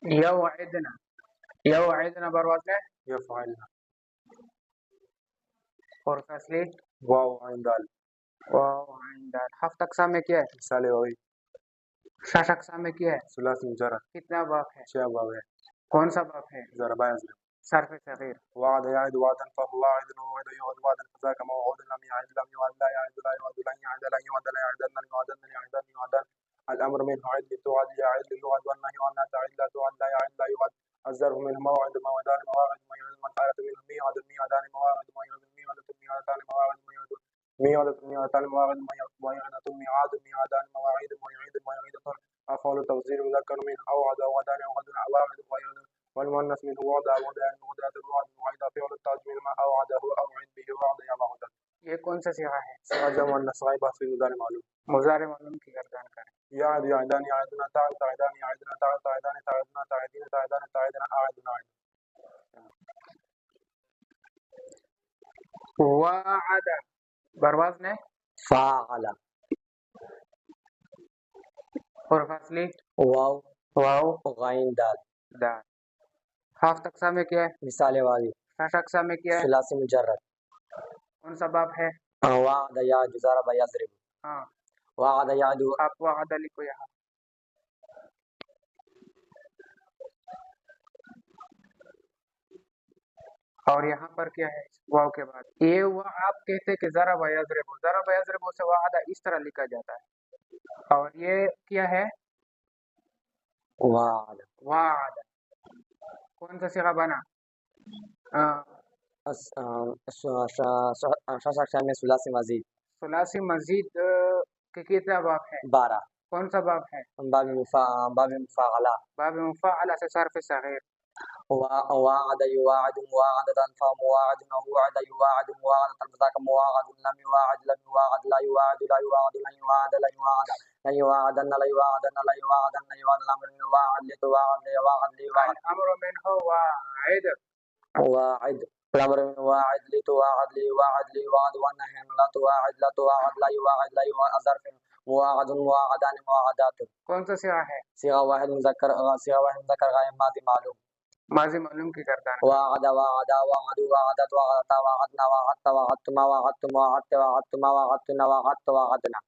يوعدنا. يوعدنا بروازه. يفعلنا. حرف اصلی واو عين دال. واو عین دال. ہفت اقسام میں کیا ہے؟ مثال واوی. شش اقسام میں کیا ہے؟ ثلاثي مجرد. کتنا باب ہے؟ 6 باب ہے. کون سا باب ہے؟ ضرب يضرب. صرف صغیر. وعد يعد وعدا فهو واعد ووعد يوعد وعدا فذاك موعود لم يعد لم يوعد لا يعد لا يوعد لن يعد لا يوعد لا يعدن لن يوعدن يعدن يوعدن. الامر منه عد لتوعد يعد ليوعد والنهي عن لا تعد لا توعد لا يعد لا يوعد. الظرف منه موعد موعدان مواعد موعد والحالة منه ميعاد ميعادان مواعد موعد ميعاد ميعادان مواعد موعد ميعاد ميعادان مواعد موعد ميعاد ميعادان مواعيد موعد موعد. أفعال تفضيل مذكر من أوعد وعدان وعد عواعد موعد. والمؤنث منه وعد وعدان وعدات الوعد موعد. فعل التعجيل ما أوعده أوعد به وعد يا موعد. یہ کون سا صیغہ ہے؟ صيغة جمع النسائي بحث في مضارع معلوم. مضارع معلوم کی گردان کریں. يعد يعدان يعدنا تعد تعدان يعدنا تعد تعدان تعدنا تعدين تعدان تعدنا أعدنا أعد. وعد برواز نے فاعل. حرف اصلی واو واو غین دال. دال. ہفت اقسام میں کیا ہے؟ مثال واوی. شش اقسام میں کیا ہے؟ ثلاثی مجرد. کون سا باب ہے؟ وعد يعد ضرب يضرب. ہاں وعد يعد آپ وعدہ لکھو یہاں. اور یہاں پر کیا ہے واو کے بعد؟ یہ وہ آپ کہتے کہ ذرا یضرب سے وعدہ اس طرح لکھا جاتا ہے. اور یہ کیا ہے؟ وعد. وعد. کون سا صیغہ بنا؟ شش اقسام میں ثلاثی مزید. ثلاثی مزید کے کتنا باب ہے؟ 12. کون سا باب ہے؟ باب مفاعلہ. باب مفاعلہ سے صرف صغیر. وعد يواعد مواعدة فمواعد ووعد يواعد مواعدة فذاك مواعد لم يواعد لم يواعد لا يواعد لا يواعد لن يواعد لا يواعد لا يواعدن لا يواعدن لا يواعدن لا يواعد الأمر من واعد لتواعد ليواعد ليواعد. الامر منه واعد. واعد. الأمر من واعد لتواعد ليواعد ليواعد والنهي لا تواعد لا تواعد لا يواعد لا يواعد. الظرف مواعد مواعدان مواعدات. کون سا صیغہ ہے؟ صيغة واحد مذكر غائب ماضي معلوم. ماضی معلوم کی گردان. وعد وعد وعدوا وعدت وعدتا وعدنا وعدت وعدتما وعدتم وعدت وعدتما وعدتنا وعدت وعدنا.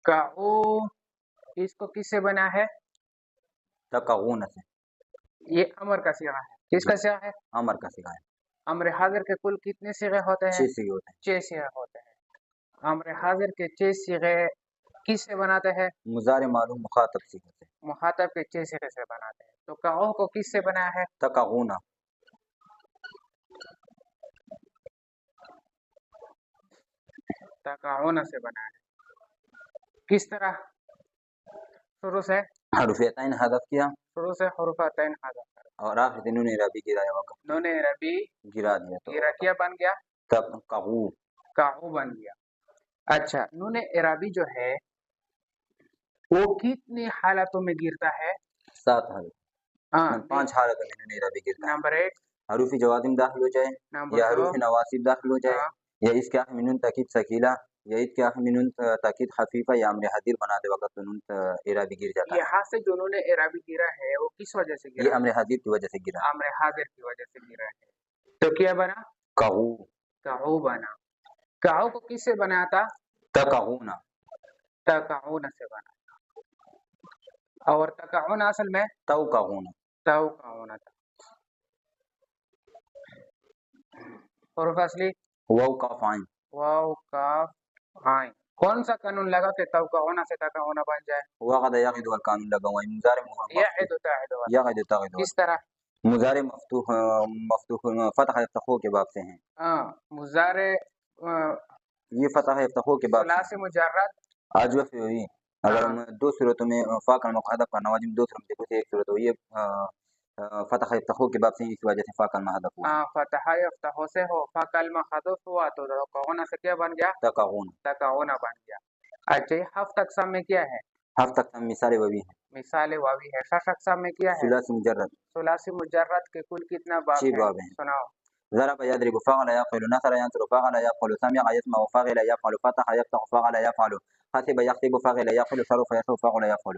کعو اس کو کس سے بنا ہے؟ تقعون سے. یہ امر کا صیغہ ہے. کس کا صیغہ ہے؟ امر کا صیغہ ہے. امر حاضر کے کل کتنے صیغے ہوتے ہیں؟ 6 صیغے ہوتے ہیں. 6 صیغے ہوتے ہیں. امر حاضر کے 6 صیغے کس سے بناتے ہیں؟ مضارع معلوم مخاطب صیغے سے. مخاطب کے 6 صیغے سے بناتے ہیں. تو کعو کو کس سے بنا ہے؟ تقعون. تقعون سے بنا ہے. کس طرح؟ شروع سے حرفیتین حذف کیا شروع سے حروفاتین حذف کر اور آخر سے نون عربی گرایا وقت نون عربی گرا دیا تو گرا کیا بن گیا؟ تقعو. کعو بن گیا. اچھا نون عربی جو ہے وہ کتنی حالتوں میں گرتا ہے؟ 7 حالت. ہاں 5 حالتوں میں نون عربی گرتا ہے. نمبر 1 حروف جوازم داخل ہو جائے نمبر یا 2 حروف نواصب داخل ہو جائے یا اس کے آخر میں نون تاکید ثقیلہ یا اس کے آخر میں نون تاکید خفیفہ یا امر حاضر بناتے وقت تو نون عربی گر جاتا ہے. یہاں سے جو نون عربی گرا ہے وہ کس وجہ سے یہ گرا؟ امر حاضر کی وجہ سے گرا. امر حاضر کی وجہ سے گرا ہے. تو کیا بنا؟ قعو. کعو بنا. کعو کو کس سے بنا تھا؟ تقعون. تقعون سے بنا. اور تقعون اصل میں توقعون. توقعون تھا. حروف اصلی واو کاف عین. واو کاف عین. کون سا قانون لگا کہ توقعون سے تقعون بن جائے؟ وقد یعد والقانون لگا ہوا ہے. مضارع یعد تعد. یعد تعد کس طرح؟ مضارع مفتوح فتح افتخو کے باب سے ہیں. مضارع یہ فتح افتخو کے باب ثلاثی مجرد آج وقت ہوئی. اگر ہم 2 صورتوں میں فا کا مقادف کا نواجم 2 صورتوں میں سے ایک صورت ہو یہ فتح افتخو کے باب سے اس وجہ سے فا کا محذف ہوا. فتح افتخو سے ہو فا کلمہ حذف ہوا تو تقعون سے کیا بن گیا؟ تقعون. تقعون بن گیا. اچھا یہ ہفت اقسام میں کیا ہے؟ ہفت اقسام مثال ووی ہے. مثال واوی ہے. شش اقسام میں کیا ہے؟ ثلاثی مجرد. ثلاثی مجرد کے کل کتنا باب 6 ہیں؟ باب ہیں. سناؤ. ضرب يضرب فعل يفعل نصر ينصر فعل يفعل سمع يسمع فعل يفعل فتح يفتح فعل يفعل حسب يحسب فعل يفعل صرف يصرف فعل يفعل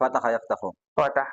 فتح يفتح فتح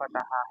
فتح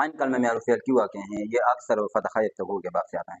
عین کلمہ میں الفعل کی واقع ہیں یہ اکثر فتح يفتح کے باب سے آتا ہے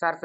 صرف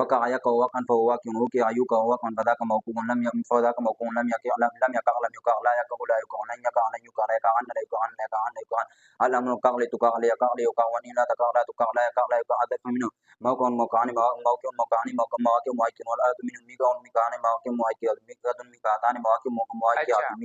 وقع يقع وقعا فهو واقع وقع يوقع وقعا فذاك موقوع لم يقع فذاك موقوع لم يقع لم يقع لم يقع لا يقع لا يقع لن يقع لن يقع لا يقع لا يقع لا يقع لا يقع الامر قع لتقع ليقع ليقع وان لا تقع لا تقع لا يقع لا يقع هذا منه موقع موقعان موقع موقعان موقع مواقع مواقع والارض من ميقع ميقعان مواقع مواقع ميقعة ميقعتان مواقع مواقع ميقع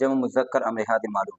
جمع مذکر امر حاضر معلوم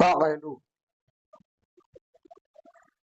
فاعلوا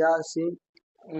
ياسين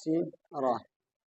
سين را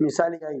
مثال جاي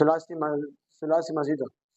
ثلاثي مزيد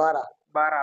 12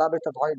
باب التفعيل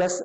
يسر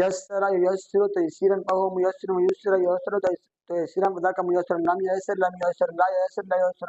يسر يسر تيسيرا فهو ميسر ويسر يسر تيسيرا فذاك ميسر لم ييسر لم ييسر لا ييسر لا ييسر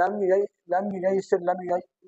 لم ييسر لم ييسر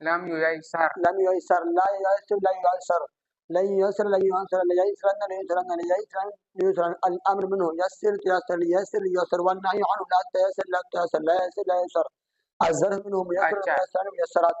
لم ييسر لا ييسر لا ييسر لا ييسر لا ييسر لا ييسر لا ييسر لا ييسر الامر منه يسر يسر يسر يسر والنهي عنه لا تيسر لا تيسر لا ييسر لا ييسر الظرف منه ميسر ميسر ميسرات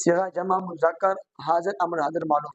صيغه جمع مذكر حاضر امر حاضر معلوم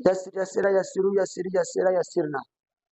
يسر يسر يسر يسر يسر يسرنا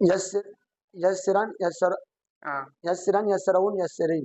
يسر يسرا يسر يسرا يسرون يسرين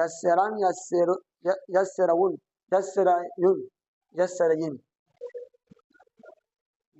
يسران يسر يسرون يسرين يسرين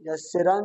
يسران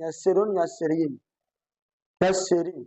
يسرون يسرين يسرين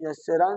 يسران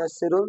يسرون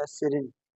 يسرين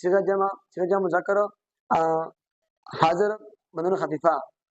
صيغه جمع مذکر حاضر بدون خفیفہ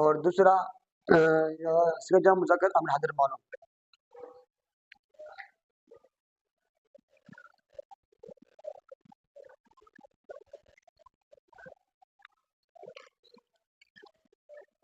اور دوسرا صيغه جمع مذکر امر حاضر معلوم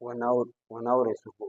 ونورثه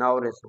نورثه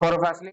حروف اصلی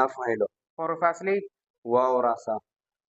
نفعل حروف اصلی وورث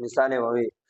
مثال ووی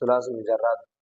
ثلاثي مجرد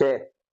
6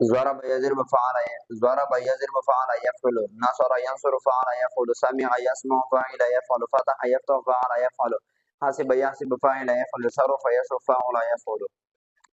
ضرب يضرب فعل ضرب يضرب فعل يفعل نصر ينصر فعل يفعل سمع يسمع فاعل يفعل فتح يفتح فعل يفعل حسب يحسب فاعل يفعل صرف يصرف فعل يفعل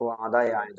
وعد يعد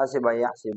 حسب يحسب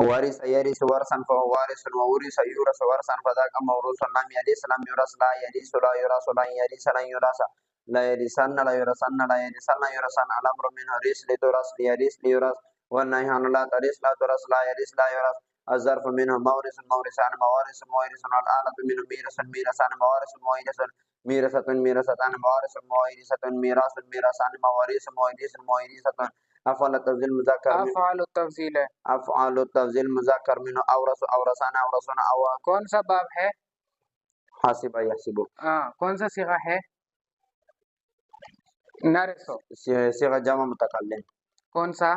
ورث يرث ورثا فهو وارث وورث يورث ورثا فذاك موروث لم يرث لم يورث لا يرث لا يورث لن يرث لن يورث لا يرثن لا يورثن لا يرثن لا يورثن الامر من رث لتورث ليرث ليورث والنهي عن لا ترث لا تورث لا يرث لا يورث الظرف منه مورث مورثان موارث مورث الآلة منه ميراث ميراثان موارث مورث ميراثة ميراثتان موارث مورثة ميراث ميراثان مواريث مورث مورثة أفعل التفضيل مذكر من افعال التفضیل ہے. أفعال التفضيل مذكر منه أورث أورثان أورثون أو کون سا باب ہے؟ حاسب يحسب کون سا صیغہ ہے؟ نرسو. صيغة جمع متكلم کون سا؟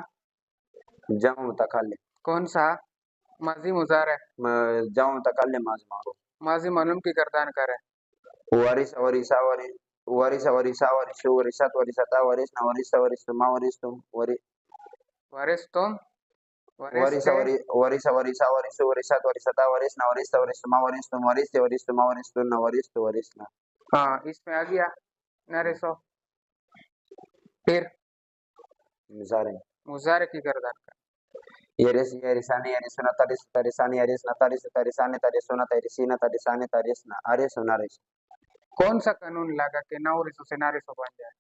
جمع متكلم کون سا؟ ماضی مضارع. جمع متكلم ماضي معروف ماضی معلوم کی گردان کرے. ورث ورثا ورث ورثا ورث ورثت ورثتا ورثنا ورثت ورثتما ورثتم ورثتم ورث ورث ورثا ورث ورثت ورثتا ورثنا ورثت ورثتما ورثتم ورثت ورثتما ورثتن ورثت ورثنا. ہاں اس میں آ گیا نرسو. پھر مضارع مضارع کی گردان کرے. يرث يرثان يرثون ترث ترثان يرثن ترث ترثان ترثون ترثين ترثان ترثنا أرث نرث. کون سا قانون لگا کہ نورث سے نارث بن جائے؟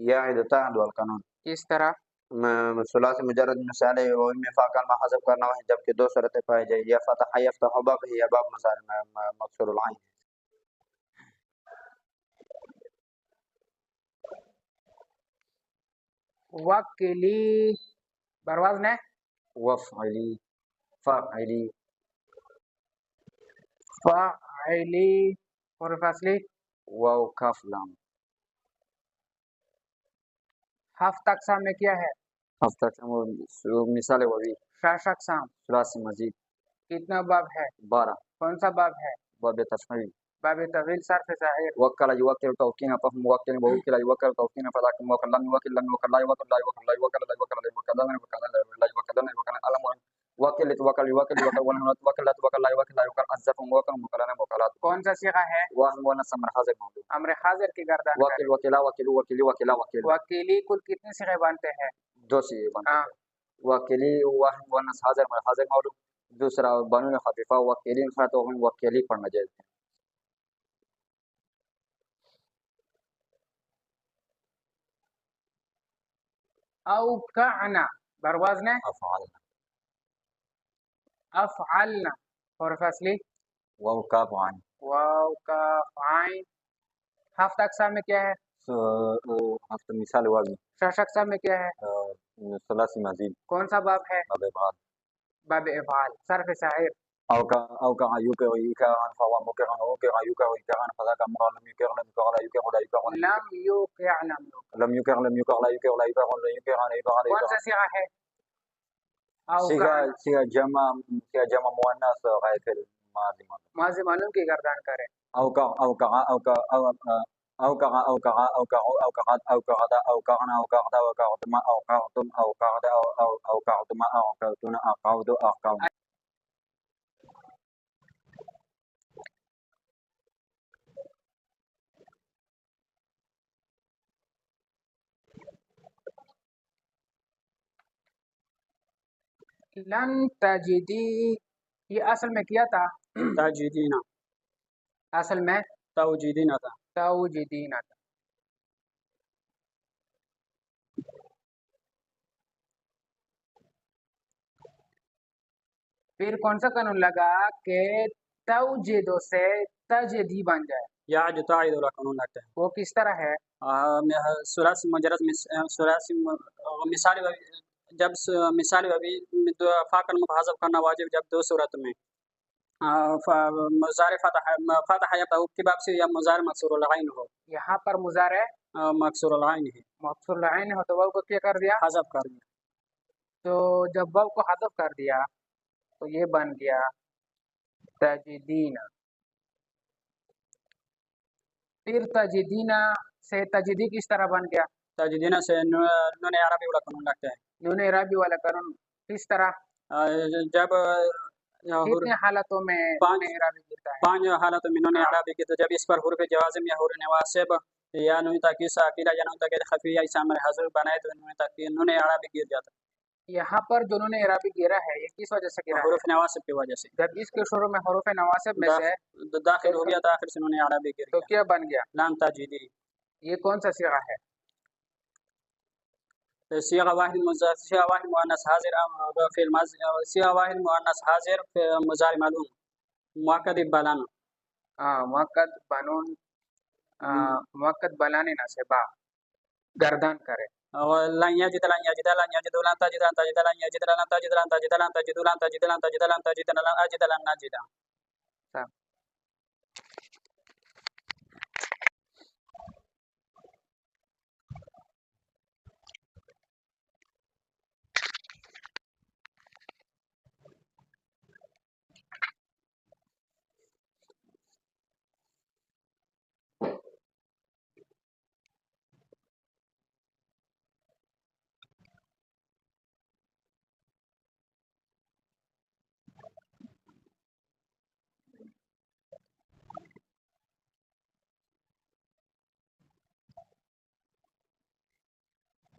يعد تعد والقانون کس طرح؟ ثلاثی مجرد مثال ہے وہ میں فاقل ما حذف کرنا ہے جبکہ دو صورتیں پائی جائے یا فتح یفتح باب ہے یا باب مضارع مکسور العین. وکلی برواز نے وفعلی فاعلی فاعلی اور فاصلی واو کاف لام. ہفت اقسام میں کیا ہے؟ ہفتہ مثال وہی شش اقسام. ثلاثی مزید کتنا باب ہے؟ 12 کون سا باب ہے؟ باب تفعیل باب طویل صرف ظاہر. وکل یوکل توکین فهم موکل ووکل یوکل توکین فذاک موکل لم یوکل لم یوکل لا یوکل لا یوکل لا یوکل لا یوکل لا یوکل لا یوکل لا یوکل لا یوکل علم وکل توکل یوکل یوکل ولن توکل لا توکل لا یوکل لا یوکل عزف موکل موکلان موکلات. کون سا صیغہ ہے؟ وهم ونص امر حاضر موجود امر حاضر کی گردان وکل کرے. وکلا وکل وکلی وکلا وکل وکیلی کل کتنے صیغے بنتے ہیں؟ دو سے بنتے ہیں. وکلی وهم ونص حاضر موجود. دوسرا بنون خفیفہ وکیلین خاطو ہم وکیلی پڑھنا جائز ہے. اوقعنا برواز نے افعال افعلنا اور فاصلی واو کاف عین واو کاف عین. ہفت اقسام میں کیا ہے؟ ہفتہ مثال واضح شش اقسام میں کیا ہے؟ ثلاثی مزید کون سا باب ہے؟ باب ابعاد باب افعال صرف ظاہر. او کا ایوکا ویکا عن فوا مکرن او کا ایوکا ویکا عن فذاک امر لم یکر لم یکر لا یکر لا یکر لم یوقع لم یوقع. لم یکر لا یکر لا یکر لا یکر عن ایبا کون سا صیغہ ہے؟ صیغہ جمع مؤنث غائب الماضی ماضی معلوم کی گردان کرے. او کا او کا او کا او کا او کا او کا او کا او کا او کا او کا او کا ما او کا تم او کا او کا ما او کا تم او کا لن تجدی یہ اصل میں کیا تھا؟ تاجدینا اصل میں توجیدینا تھا. توجدینا تھا. پھر کون سا قانون لگا کہ توجدو سے تجدی بن جائے؟ یا جو تعید والا قانون لگتا ہے. وہ کس طرح ہے؟ ثلاثی مجرد ثلاثی مثال جب مثال ابھی فاقل محذف کرنا واجب جب دو صورت میں مضارع فتح یا کی باب سے یا مضارع مکسور العین ہو. یہاں پر مضارع مکسور العین ہے مکسور العین ہو تو واو کو کیا کر دیا؟ حذف کر دیا. تو جب واو کو حذف کر دیا تو یہ بن گیا تجدینا. پھر تجدینا سے تجدید کس طرح بن گیا؟ تجدینا سے نون عربی والا قانون لگتا ہے. نون عربی والا قانون کس طرح؟ جب کتنے حالتوں میں نون عربی گرتا ہے؟ 5 حالتوں میں نون عربی گرتا ہے. جب اس پر حروف جوازم یا حروف نواسب یا نون تاکید ثاقلہ یا نون تاکید خفیہ یا اسم حذف بنائے تو نون عربی گر جاتا ہے. یہاں پر جو نون عربی گرا ہے یہ کس وجہ سے گرا ہے؟ حروف نواسب کی وجہ سے. جب اس کے شروع میں حروف نواسب میں سے داخل ہو گیا تو آخر سے نون عربی گر تو گیا. کیا بن گیا؟ لام تجدید. یہ کون سا صیغہ ہے؟ صيغة واحد صيغة واحد مؤنث حاضر في صيغة واحد مؤنث حاضر في مضارع معلوم مؤكد بلان مؤکد بنون مؤکد بلانے نہ سے با گردان کرے لن يجد لن يجد لن يجد لن تجد لن تجد لن يجد لن تجد لن تجد لن تجد لن تجد لن تجد لن تجد لن أجد لن نجد.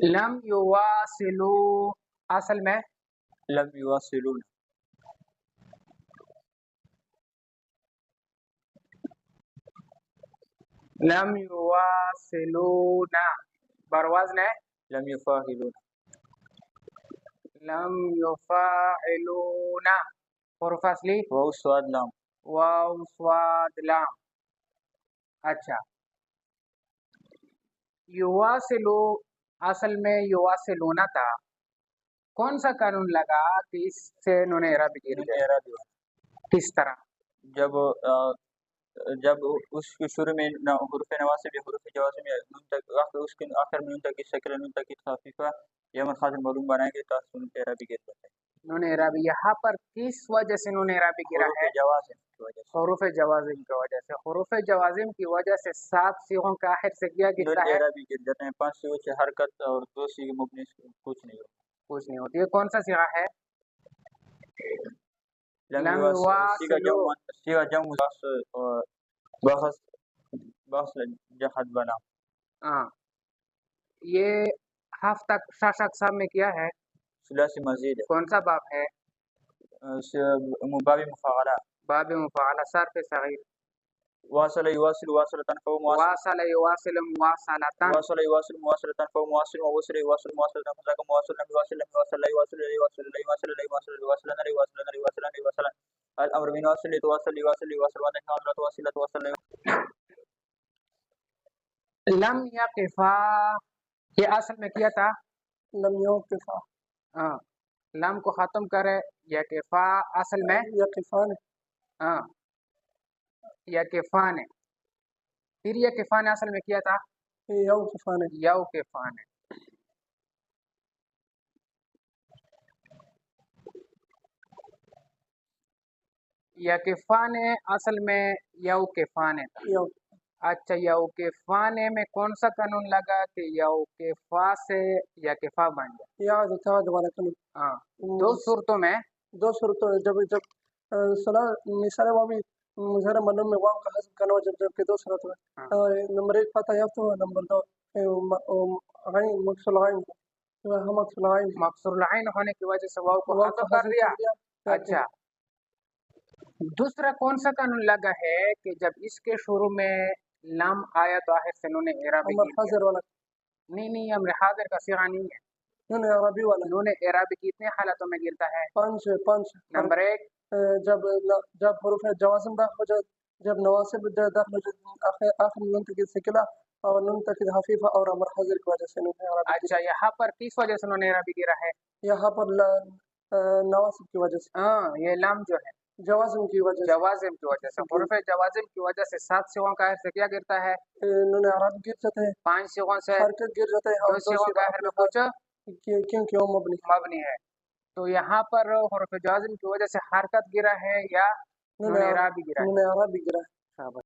لم یواصلو اصل میں لم يواصلون لم یواصلون بروزن ہے لم يفاعلون لم یفاعلون حروف اصلی واو صاد لام واو صاد لام. اچھا یواصلو اصل میں یواصلونا تھا، کون سا قانون لگا کہ اس سے نون اعرابی گر جائے؟ کس طرح؟ جب اس کے شروع میں حروف نواصب یا حروف جوازم یا نون تک اس کے آخر میں نون تک کی شکل نون تک کی خفیفہ یا منخفض معلوم بنائیں گے تو نون اعرابی گر جاتا ہے. نون اعرابی یہاں پر کس وجہ سے نون اعرابی گرا ہے؟ جوازم کی وجہ سے، حروف جوازم کی وجہ سے. حروف جوازم کی وجہ سے 7 صیغوں کا آخر سے کیا گرتا نون ہے؟ اعرابی گر جاتے ہیں. 5 صیغوں سے حرکت اور 2 صیغے مبنی کچھ نہیں ہوتا. کچھ نہیں ہوتی. یہ کون سا صیغہ ہے؟ لم یواصلو صیغہ جمع بحث جہد بنا. ہاں یہ ہفتہ شاش اقسام میں کیا ہے؟ ثلاثی مزید ہے. کون سا باب ہے؟ باب مفاعلہ. باب مفاعلہ. صرف صغیر. واصل یواصل واصلتن فهو مواصل. واصل یواصل مواصلتن. واصل یواصل مواصلتن فهو مواصل. ووصل یواصل مواصلتن فذاك مواصل. لم يواصل لم يواصل لا يواصل لا يواصل لا يواصل لا يواصل لا يواصل لا يواصل لا يواصل لا يواصل. الامر من واصل يتواصل يواصل يواصل ونحن لا تواصل لا تواصل. لم یقفا یہ اصل میں کیا تھا؟ لم یوقفا. ہاں لم کو ختم کرے. یقفا اصل میں یقفان. ہاں یقفان ہے. پھر یقفان اصل میں کیا تھا؟ یوقفان. یوقفان ہے. یقفان اصل میں یوقفان ہے. اچھا یوقفان میں کون سا قانون لگا کہ یوقفا سے یقفا بن جائے؟ ہاں دو صورتوں میں جب مثال واوی مظاہرہ معلوم میں واو کا حذف کرنا جب کہ دو صورت میں نمبر 1 فتح یافت ہوا، نمبر 2 عین مکسور العین مکسور العین ہونے کی وجہ سے واو کو ختم کر دیا. اچھا دوسرا کون سا قانون لگا ہے کہ جب اس کے شروع میں لام آیا تو آخر سے نون اعرابی حاضر والا. نہیں امر حاضر کا صیغہ نہیں ہے. نون اعرابی والا. نون اعرابی کتنے حالتوں میں گرتا ہے؟ 5. نمبر 1 جب حروف جوازم داخل ہو جائے، جب نواسب داخل ہو جائے آخر نون تک سکلا اور نون تک خفیفہ اور امر حاضر کی وجہ سے نون اعرابی. اچھا یہاں پر کس وجہ سے نون اعرابی گرا ہے؟ یہاں پر نواسب کی وجہ سے. ہاں یہ لام جو ہے جوازم کی وجہ سے. جوازم کی وجہ سے. حروف جوازم کی وجہ سے 7 صیغوں کا آخر سے کیا گرتا ہے؟ نون اعرابی گر جاتے ہیں. 5 صیغوں سے حرکت گر جاتے ہیں اور 2 صیغوں کا آخر میں کچھ کیونکہ وہ مبنی ہے. تو یہاں پر حروف جوازم کی وجہ سے حرکت گرا ہے یا نون اعرابی گرا ہے؟ نون اعرابی گرا ہے.